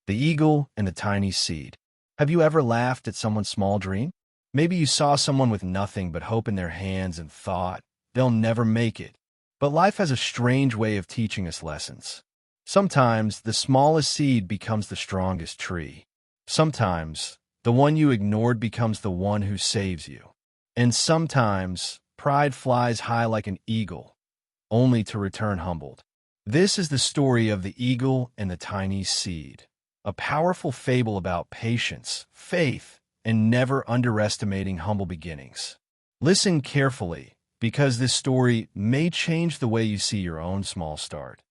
The eagle and the tiny seed. Have you ever laughed at someone's small dream? Maybe you saw someone with nothing but hope in their hands and thought, they'll never make it. But life has a strange way of teaching us lessons. Sometimes the smallest seed becomes the strongest tree. Sometimes the one you ignored becomes the one who saves you. And sometimes pride flies high like an eagle, only to return humbled. This is the story of the eagle and the tiny seed, a powerful fable about patience, faith, and never underestimating humble beginnings. Listen carefully, because this story may change the way you see your own small start.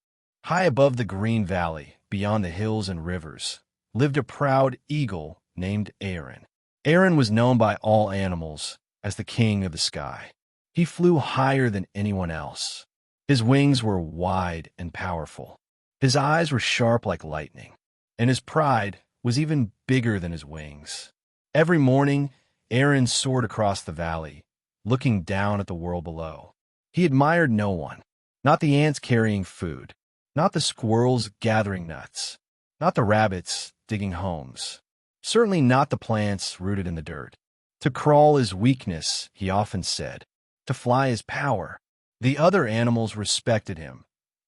High above the green valley, beyond the hills and rivers, lived a proud eagle named Aaron. Aaron was known by all animals as the king of the sky. He flew higher than anyone else. His wings were wide and powerful. His eyes were sharp like lightning, and his pride was even bigger than his wings. Every morning, Aaron soared across the valley, looking down at the world below. He admired no one, not the ants carrying food, not the squirrels gathering nuts, not the rabbits digging homes, certainly not the plants rooted in the dirt. To crawl is weakness, he often said. To fly is power. The other animals respected him,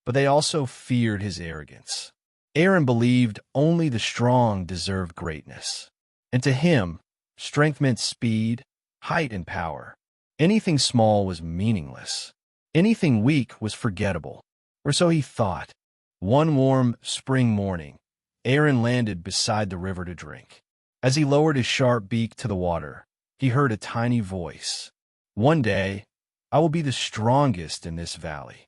but they also feared his arrogance. Aaron believed only the strong deserved greatness. And to him, strength meant speed, height, and power. Anything small was meaningless. Anything weak was forgettable, or so he thought. One warm spring morning, Aaron landed beside the river to drink. As he lowered his sharp beak to the water, he heard a tiny voice. "One day, I will be the strongest in this valley."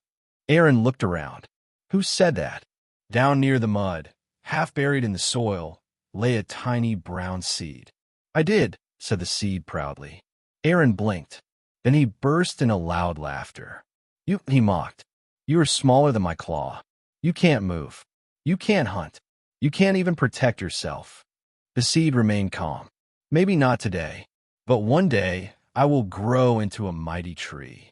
Aaron looked around. Who said that? Down near the mud, half buried in the soil, lay a tiny brown seed. "I did," said the seed proudly. Aaron blinked. Then he burst into loud laughter. He mocked. "You are smaller than my claw. You can't move. You can't hunt. You can't even protect yourself." The seed remained calm. "Maybe not today, but one day I will grow into a mighty tree."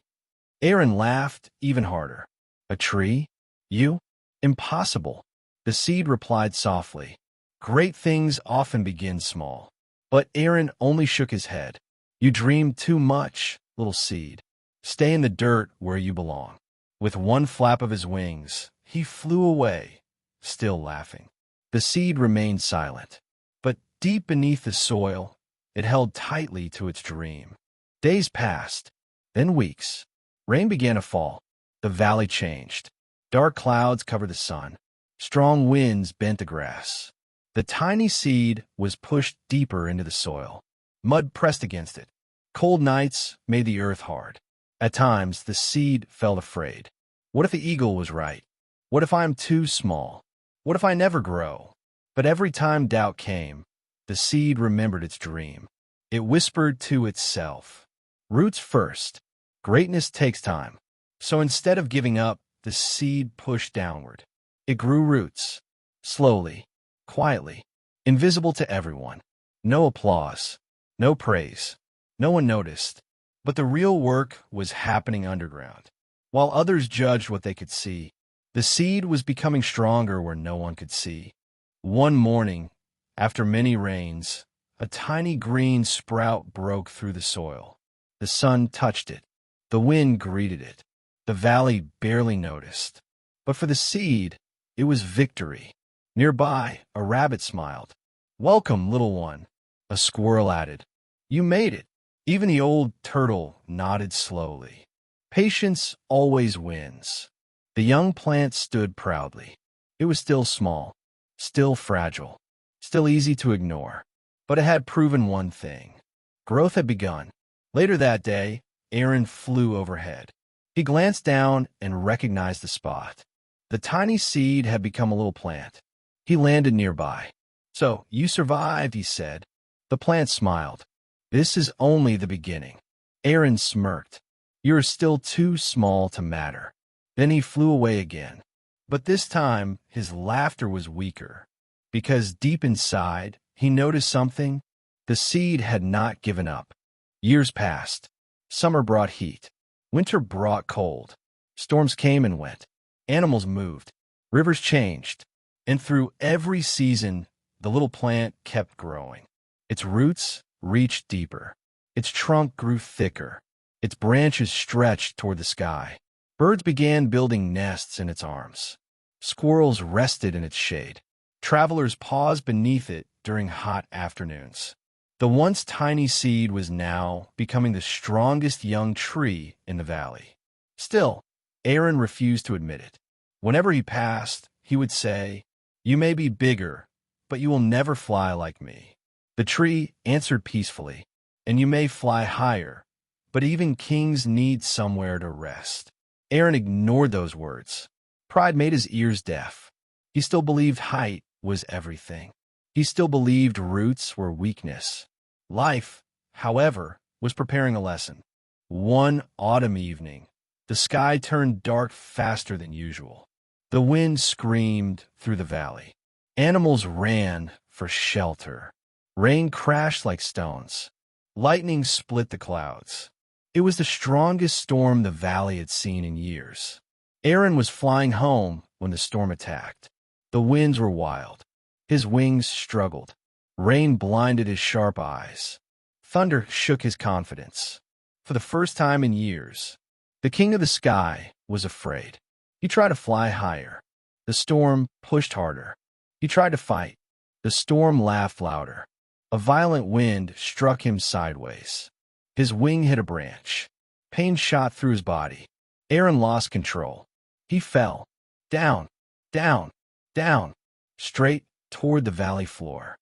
Aaron laughed even harder. "A tree? You? Impossible." The seed replied softly. "Great things often begin small." But Aaron only shook his head. "You dream too much, little seed. Stay in the dirt where you belong." With one flap of his wings, he flew away, still laughing. The seed remained silent, but deep beneath the soil, it held tightly to its dream. Days passed, then weeks. Rain began to fall. The valley changed. Dark clouds covered the sun. Strong winds bent the grass. The tiny seed was pushed deeper into the soil. Mud pressed against it. Cold nights made the earth hard. At times, the seed felt afraid. What if the eagle was right? What if I am too small? What if I never grow? But every time doubt came, the seed remembered its dream. It whispered to itself, "Roots first. Greatness takes time." So instead of giving up, the seed pushed downward. It grew roots, slowly, quietly, invisible to everyone. No applause, no praise. No one noticed. But the real work was happening underground. While others judged what they could see, the seed was becoming stronger where no one could see. One morning, after many rains, a tiny green sprout broke through the soil. The sun touched it. The wind greeted it. The valley barely noticed. But for the seed, it was victory. Nearby, a rabbit smiled. "Welcome, little one," a squirrel added. "You made it." Even the old turtle nodded slowly. Patience always wins. The young plant stood proudly. It was still small, still fragile, still easy to ignore. But it had proven one thing. Growth had begun. Later that day, Aaron flew overhead. He glanced down and recognized the spot. The tiny seed had become a little plant. He landed nearby. "So, you survived," he said. The plant smiled. "This is only the beginning." Aaron smirked. "You're still too small to matter." Then he flew away again. But this time, his laughter was weaker, because deep inside, he noticed something. The seed had not given up. Years passed. Summer brought heat. Winter brought cold. Storms came and went. Animals moved. Rivers changed. And through every season, the little plant kept growing. Its roots reached deeper. Its trunk grew thicker. Its branches stretched toward the sky. Birds began building nests in its arms. Squirrels rested in its shade. Travelers paused beneath it during hot afternoons. The once tiny seed was now becoming the strongest young tree in the valley. Still, Aaron refused to admit it. Whenever he passed, he would say, "You may be bigger, but you will never fly like me." The tree answered peacefully, "And you may fly higher, but even kings need somewhere to rest." Aaron ignored those words. Pride made his ears deaf. He still believed height was everything. He still believed roots were weakness. Life, however, was preparing a lesson. One autumn evening, the sky turned dark faster than usual. The wind screamed through the valley. Animals ran for shelter. Rain crashed like stones. Lightning split the clouds. It was the strongest storm the valley had seen in years. Aaron was flying home when the storm attacked. The winds were wild. His wings struggled. Rain blinded his sharp eyes. Thunder shook his confidence. For the first time in years, the king of the sky was afraid. He tried to fly higher. The storm pushed harder. He tried to fight. The storm laughed louder. A violent wind struck him sideways. His wing hit a branch. Pain shot through his body. Aaron lost control. He fell. Down, down, down, straight toward the valley floor.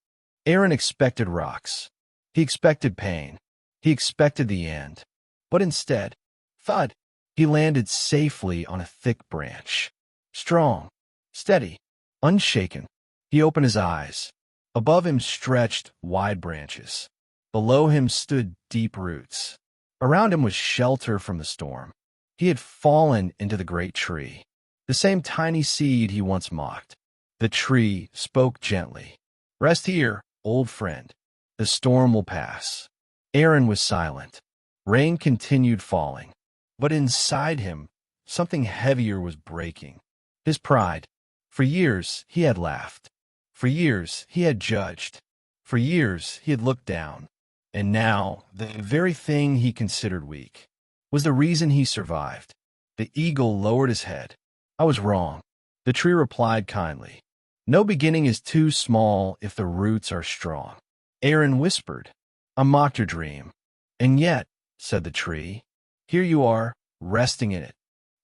Aaron expected rocks. He expected pain. He expected the end. But instead, thud, he landed safely on a thick branch. Strong, steady, unshaken. He opened his eyes. Above him stretched wide branches. Below him stood deep roots. Around him was shelter from the storm. He had fallen into the great tree, the same tiny seed he once mocked. The tree spoke gently. "Rest here, old friend. The storm will pass." Aaron was silent. Rain continued falling. But inside him, something heavier was breaking. His pride. For years, he had laughed. For years, he had judged. For years, he had looked down. And now, the very thing he considered weak was the reason he survived. The eagle lowered his head. "I was wrong." The tree replied kindly. "No beginning is too small if the roots are strong." Aaron whispered, "I mocked your dream." "And yet," said the tree, "here you are, resting in it."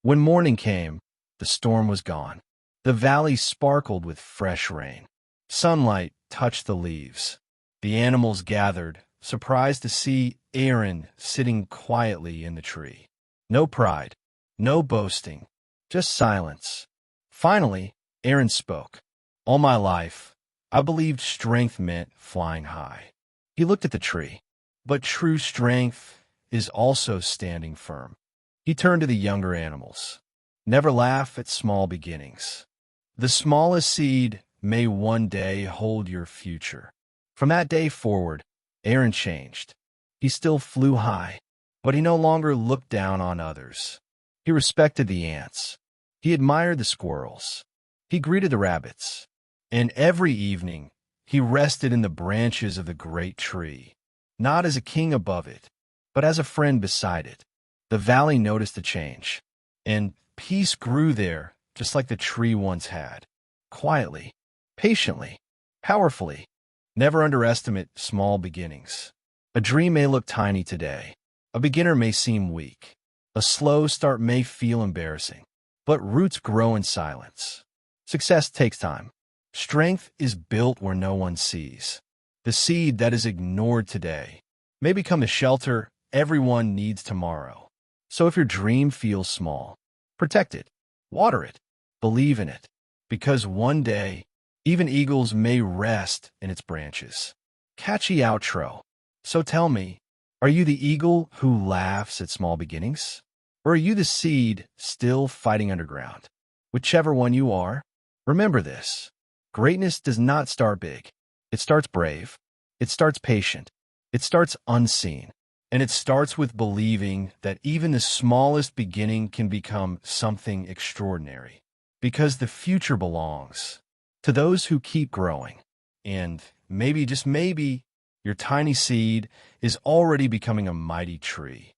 When morning came, the storm was gone. The valley sparkled with fresh rain. Sunlight touched the leaves. The animals gathered, surprised to see Aaron sitting quietly in the tree. No pride, no boasting, just silence. Finally, Aaron spoke. "All my life, I believed strength meant flying high." He looked at the tree. "But true strength is also standing firm." He turned to the younger animals. "Never laugh at small beginnings. The smallest seed may one day hold your future." From that day forward, Aaron changed. He still flew high, but he no longer looked down on others. He respected the ants. He admired the squirrels. He greeted the rabbits. And every evening, he rested in the branches of the great tree, not as a king above it, but as a friend beside it. The valley noticed the change, and peace grew there just like the tree once had. Quietly, patiently, powerfully. Never underestimate small beginnings. A dream may look tiny today. A beginner may seem weak. A slow start may feel embarrassing. But roots grow in silence. Success takes time. Strength is built where no one sees. The seed that is ignored today may become the shelter everyone needs tomorrow. So if your dream feels small, protect it, water it, believe in it, because one day, even eagles may rest in its branches. Catchy outro. So tell me, are you the eagle who laughs at small beginnings? Or are you the seed still fighting underground? Whichever one you are, remember this. Greatness does not start big. It starts brave. It starts patient. It starts unseen. And it starts with believing that even the smallest beginning can become something extraordinary. Because the future belongs to those who keep growing. And maybe, just maybe, your tiny seed is already becoming a mighty tree.